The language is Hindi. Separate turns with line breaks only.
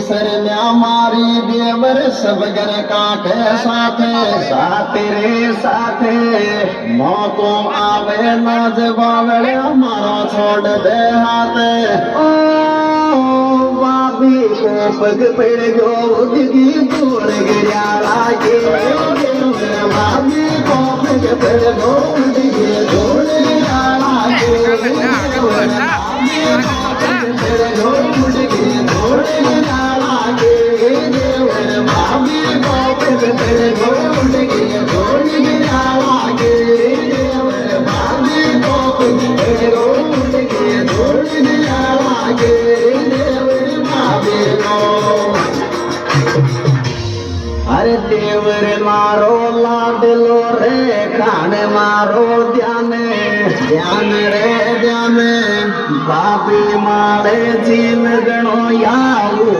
सरम्या मारी देवर सबगर काटे साथे साथे रे साथे मौको आवे नाज बावड़े मारो छोड़ दे हाथे ओ बाबी को पग पड़ गयो उदगी दूर गिरा लागे बाबी को पग पड़ गयो उदगी दूर गिरा लागे अरे देवर मारो लाडलो रे खान मारो ध्यान ध्यान रे ध्यान बाबी मारे जीन गणो या